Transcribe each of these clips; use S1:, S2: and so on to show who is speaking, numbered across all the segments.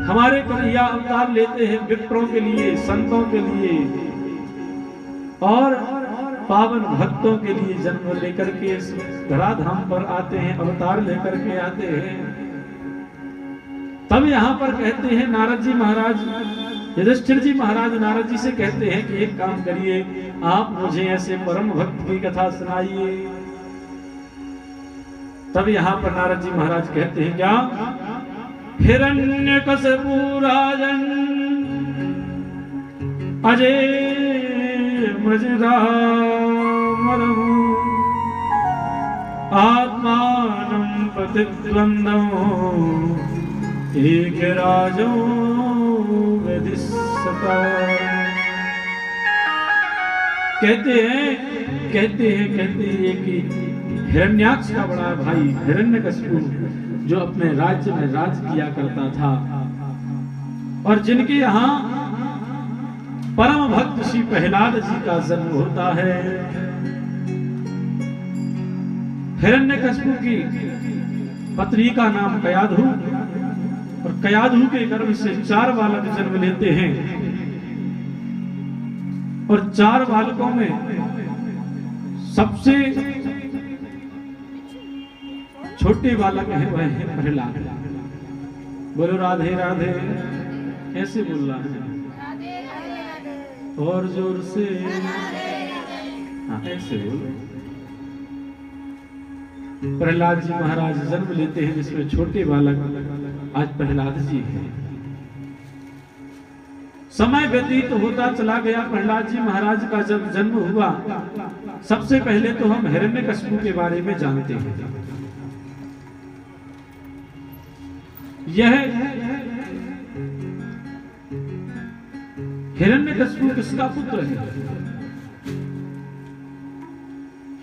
S1: हमारे कन्हैया अवतार लेते हैं विप्रों के लिए, संतों के लिए और पावन भक्तों के लिए जन्म लेकर के धराधाम पर आते हैं, अवतार लेकर के आते हैं। तब यहाँ पर कहते हैं नारद जी महाराज, युधिष्ठिर जी महाराज नारद जी से कहते हैं कि एक काम करिए, आप मुझे ऐसे परम भक्त की कथा सुनाइए। तब यहाँ पर नारद जी महाराज कहते हैं क्या? हिरण्यकशिपु राजन अजय मजरामरहु आत्मानं प्रतिद्वन्द्वो एक राजो विधिसता। कहते हैं कि हिरण्याक्ष का बड़ा भाई हिरण्यकशिपु जो अपने राज्य में राज किया करता था और जिनके यहाँ परम भक्त श्री प्रहलाद जी का जन्म होता है। हिरण्यकशिपु की पत्नी का नाम कयाधु और कयाधु के गर्भ से 4 बालक जन्म लेते हैं और 4 बालकों में सबसे छोटे बालक है वह है प्रहलाद। बोलो राधे राधे, ऐसे बोल रहा है और जोर से, हाँ ऐसे बोलो। प्रहलाद जी महाराज जन्म लेते हैं जिसमें छोटे बालक आज प्रहलाद जी हैं। समय व्यतीत होता चला गया। प्रहलाद जी महाराज का जब जन्म हुआ, सबसे पहले तो हम हिरण्यकशिपु के बारे में जानते हैं। यह हिरण्यकशिपु किसका पुत्र है?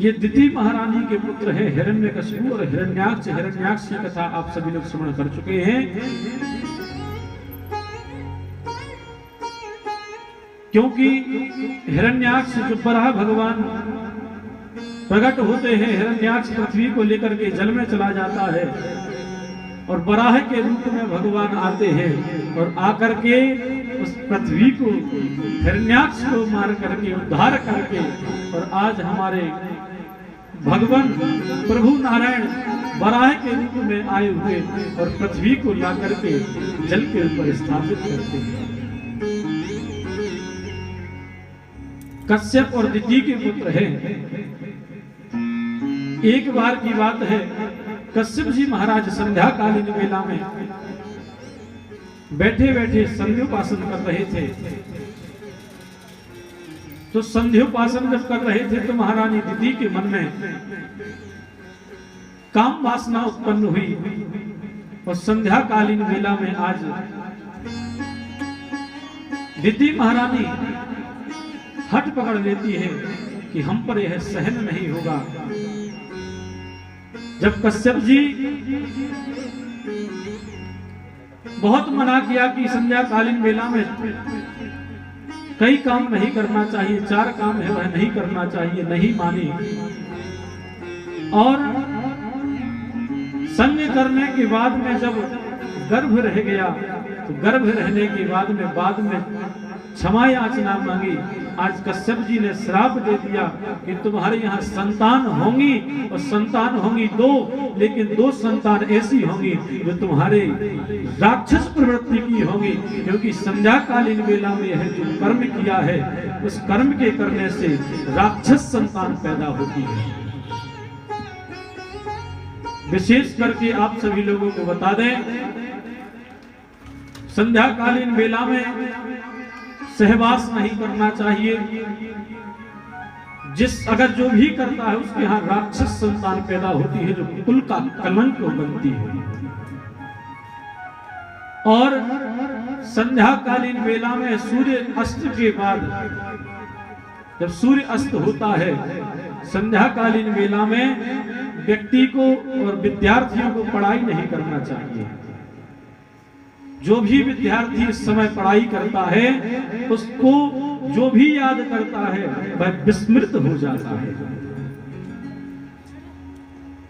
S1: ये दिति महारानी के पुत्र है हिरण्यकशिपु और हिरण्याक्ष। हिरण्याक्ष की कथा आप सभी लोग श्रवण कर चुके हैं, क्योंकि हिरण्याक्ष जो बराह भगवान प्रकट होते हैं, हिरण्याक्ष पृथ्वी को लेकर के जल में चला जाता है और बराह के रूप में भगवान आते हैं और आकर के उस पृथ्वी को, हिरण्याक्ष को मार करके उद्धार करके, और आज हमारे भगवान प्रभु नारायण बराह के रूप में आए हुए और पृथ्वी को ला करके जल के ऊपर स्थापित करते हैं। कश्यप और दिति के पुत्र हैं। एक बार की बात है, कश्यप जी महाराज संध्या कालीन वेला में बैठे बैठे संध्योपासन कर रहे थे। तो संध्योपासन जब कर रहे थे तो महारानी दिति के मन में काम वासना उत्पन्न हुई और संध्या कालीन वेला में आज दिति महारानी हट पकड़ लेती है कि हम पर यह सहन नहीं होगा। जब कश्यप जी बहुत मना किया कि संध्या कालीन वेला में कई काम नहीं करना चाहिए, 4 काम है वह नहीं करना चाहिए, नहीं मानी। और संग करने के बाद में जब गर्भ रह गया तो गर्भ रहने के बाद में क्षमा याचना मांगी। आज कश्यप जी ने श्राप दे दिया कि तुम्हारे यहाँ संतान होंगी और संतान होंगी 2, लेकिन 2 संतान ऐसी होंगी जो तुम्हारे राक्षस प्रवृत्ति की होंगी, क्योंकि संध्या कालीन वेला में यह जो कर्म किया है उस कर्म के करने से राक्षस संतान पैदा होती है। विशेष करके आप सभी लोगों को बता दें, संध्या कालीन वेला में सहवास नहीं करना चाहिए। अगर जो भी करता है उसके यहाँ राक्षस संतान पैदा होती है जो कुल का कलंक बनती है। और संध्या कालीन वेला में सूर्य अस्त के बाद, जब सूर्य अस्त होता है, संध्या कालीन वेला में व्यक्ति को और विद्यार्थियों को पढ़ाई नहीं करना चाहिए। जो भी विद्यार्थी इस समय पढ़ाई करता है उसको जो भी याद करता है वह विस्मृत हो जाता है।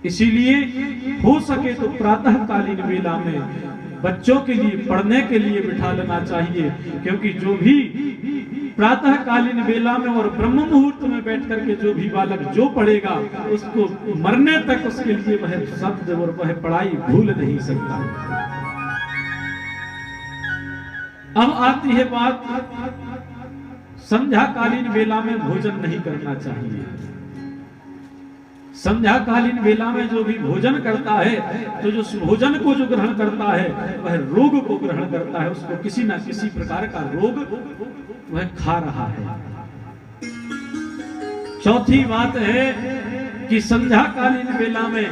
S1: इसीलिए हो सके तो प्रातःकालीन वेला में बच्चों के लिए पढ़ने के लिए बिठा लेना चाहिए, क्योंकि जो भी प्रातःकालीन वेला में और ब्रह्म मुहूर्त में बैठ करके जो भी बालक जो पढ़ेगा उसको मरने तक उसके लिए वह शब्द और वह पढ़ाई भूल नहीं सकता। अब आती है बात, संध्याकालीन वेला में भोजन नहीं करना चाहिए। संध्याकालीन वेला में जो भी भोजन करता है, तो जो भोजन को जो ग्रहण करता है वह रोग को ग्रहण करता है, उसको किसी ना किसी प्रकार का रोग वह खा रहा है। चौथी बात है कि संध्याकालीन वेला में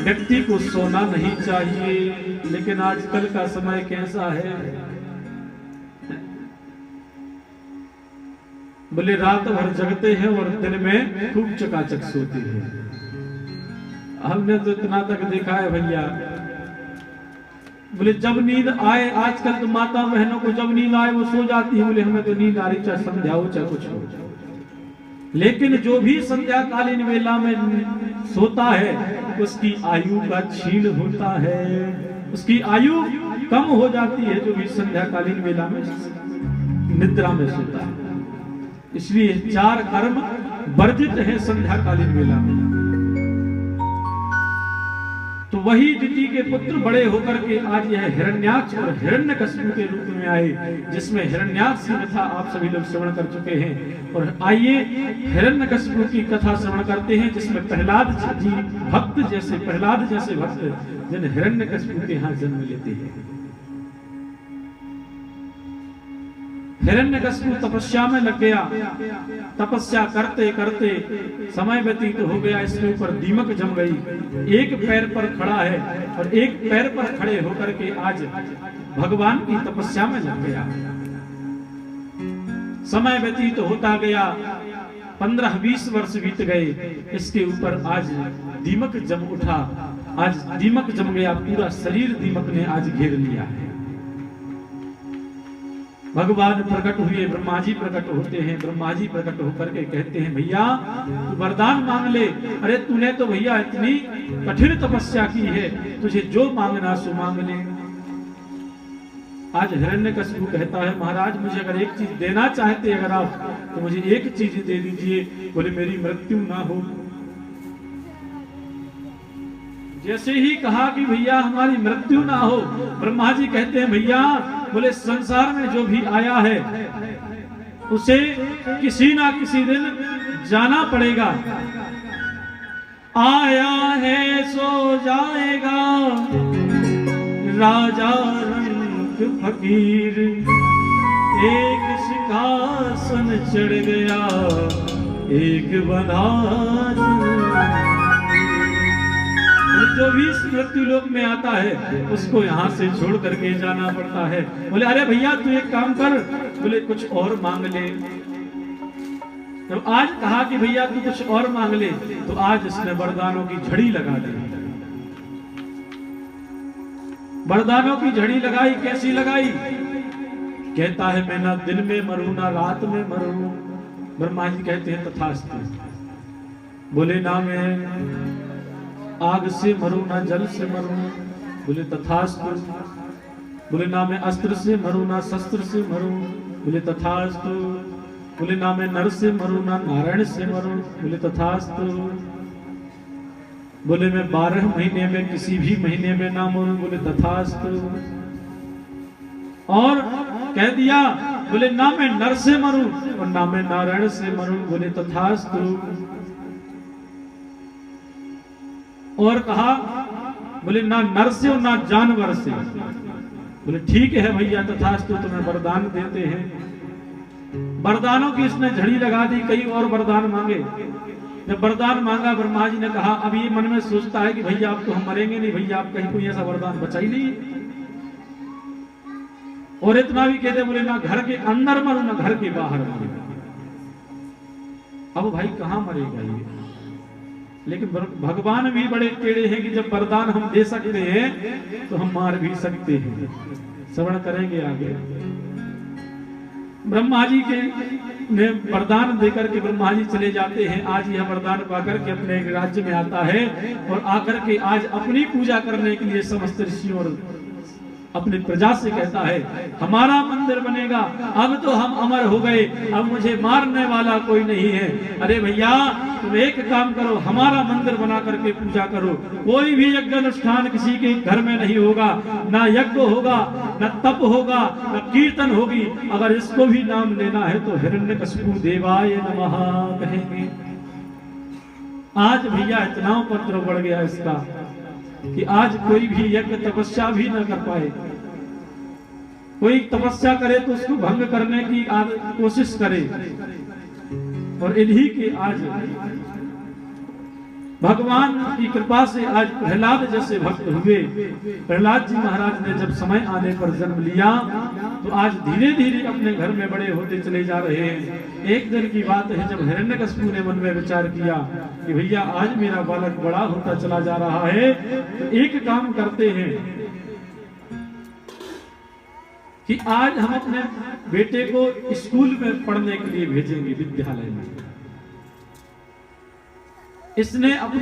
S1: व्यक्ति को सोना नहीं चाहिए, लेकिन आजकल का समय कैसा है, बोले रात भर जगते हैं और दिन में खूब चकाचक सोते हैं। हमने तो इतना तक देखा है भैया, बोले जब नींद आए, आजकल तो माता बहनों को जब नींद आए वो सो जाती है, बोले हमें तो नींद आ रही, चाहे संध्या हो चाहे कुछ हो। लेकिन जो भी संध्याकालीन वेला में सोता है उसकी आयु का क्षीण होता है, उसकी आयु कम हो जाती है, जो भी संध्याकालीन वेला में निद्रा में सोता है। इसलिए 4 कर्म वर्जित है संध्याकालीन वेला में। तो वही दिति के पुत्र बड़े होकर के आज यह हिरण्याक्ष और हिरण्यकशिपु के रूप में आए, जिसमें हिरण्याक्ष की कथा आप सभी लोग श्रवण कर चुके हैं। और आइए हिरण्यकशिपु की कथा श्रवण करते हैं, जिसमें प्रहलाद जी भक्त जैसे, प्रहलाद जैसे भक्त जिन हिरण्यकशिपु के यहाँ जन्म लेते हैं। हिरण्यकशिपु तपस्या में लग गया, तपस्या करते करते समय व्यतीत हो गया, इसके ऊपर दीमक जम गई। एक पैर पर खड़ा है और एक पैर पर खड़े होकर के आज भगवान की तपस्या में लग गया। समय व्यतीत होता गया, 15-20 वर्ष बीत गए, इसके ऊपर आज दीमक जम उठा। आज दीमक जम गया, पूरा शरीर दीमक ने आज घेर लिया है। भगवान प्रकट हुए, ब्रह्मा जी प्रकट होते हैं। ब्रह्मा जी प्रकट होकर के कहते हैं भैया तू वरदान मांग ले। अरे तूने तो भैया इतनी कठिन तपस्या की है, तुझे जो मांगना सो मांग ले। आज हिरण्यकशिपु कहता है महाराज मुझे अगर एक चीज देना चाहते अगर आप, तो मुझे एक चीज दे दीजिए, बोले मेरी मृत्यु ना हो। जैसे ही कहा कि भैया हमारी मृत्यु ना हो, ब्रह्मा जी कहते हैं भैया बोले संसार में जो भी आया है उसे किसी ना किसी दिन जाना पड़ेगा। आया है सो जाएगा राजा रंग फकीर, एक सिंहासन चढ़ गया एक बना। जो भी मृत्यु लोक में आता है उसको यहाँ से छोड़ करके जाना पड़ता है। बोले अरे भैया तू एक काम कर, बोले कुछ और मांग ले। तो आज कहा कि भैया तू कुछ और मांग ले, तो आज इसने वरदानों की झड़ी लगा दी। वरदानों की झड़ी लगाई, कैसी लगाई? कहता है मैं ना दिन में मरूं ना रात में मरूं। ब्रह्मा जी कहते हैं तथास्तु। बोले ना मैं आग से मरूं ना जल से मरूं, बोले तथास्तु। बोले ना मैं अस्त्र से मरूं ना शस्त्र से मरूं, बोले तथास्तु। बोले ना मैं नर से मरूं ना नारायण से मरूं, बोले तथास्तु। बोले मैं 12 महीने में किसी भी महीने में ना मरूं, बोले तथास्तु। और कह दिया बोले ना मैं नर से मरूं और ना मैं नारायण से मरूं, बोले तथास्तु। और कहा बोले ना नर से और ना जानवर से, बोले ठीक है भैया तथास्तु, तुम्हें वरदान देते हैं। वरदानों की इसने झड़ी लगा दी, कई और वरदान मांगे। जब वरदान मांगा ब्रह्मा जी ने कहा, अब ये मन में सोचता है कि भैया आप तो हम मरेंगे नहीं, भैया आप कहीं कोई ऐसा वरदान बचा ही नहीं। और इतना भी कहते बोले ना घर के अंदर मरो ना घर के बाहर मरो। अब भाई कहां मरेगा ये? लेकिन भगवान भी बड़े टेढ़े हैं कि जब वरदान हम दे सकते हैं तो हम मार भी सकते हैं। श्रवण करेंगे आगे। ब्रह्मा जी के ने वरदान देकर के ब्रह्मा जी चले जाते हैं। आज यह वरदान पाकर के अपने राज्य में आता है और आकर के आज अपनी पूजा करने के लिए समस्त ऋषियों और अपनी प्रजा से कहता है हमारा मंदिर बनेगा, अब तो हम अमर हो गए, अब मुझे मारने वाला कोई नहीं है। अरे भैया तुम एक काम करो, हमारा मंदिर बना करके पूजा करो। कोई भी यज्ञ अनुष्ठान किसी के घर में नहीं होगा, ना यज्ञ होगा, न तप होगा, न कीर्तन होगी। अगर इसको भी नाम लेना है तो हिरण्यकशिपु देवाय नमः कहेंगे। आज भैया इतना उपद्रव बढ़ गया इसका कि आज कोई भी यज्ञ तपस्या भी न कर पाए। कोई तपस्या करे तो उसको भंग करने की कोशिश करे। और इन्हीं के आज भगवान की कृपा से आज प्रहलाद जैसे भक्त हुए। प्रहलाद जी महाराज ने जब समय आने पर जन्म लिया तो आज धीरे धीरे अपने घर में बड़े होते चले जा रहे हैं। एक दिन की बात है जब हिरण्यकशिपु ने मन में विचार किया कि भैया आज मेरा बालक बड़ा होता चला जा रहा है, तो एक काम करते हैं कि आज हम अपने बेटे को स्कूल में पढ़ने के लिए भेजेंगे, विद्यालय में। इसने अपने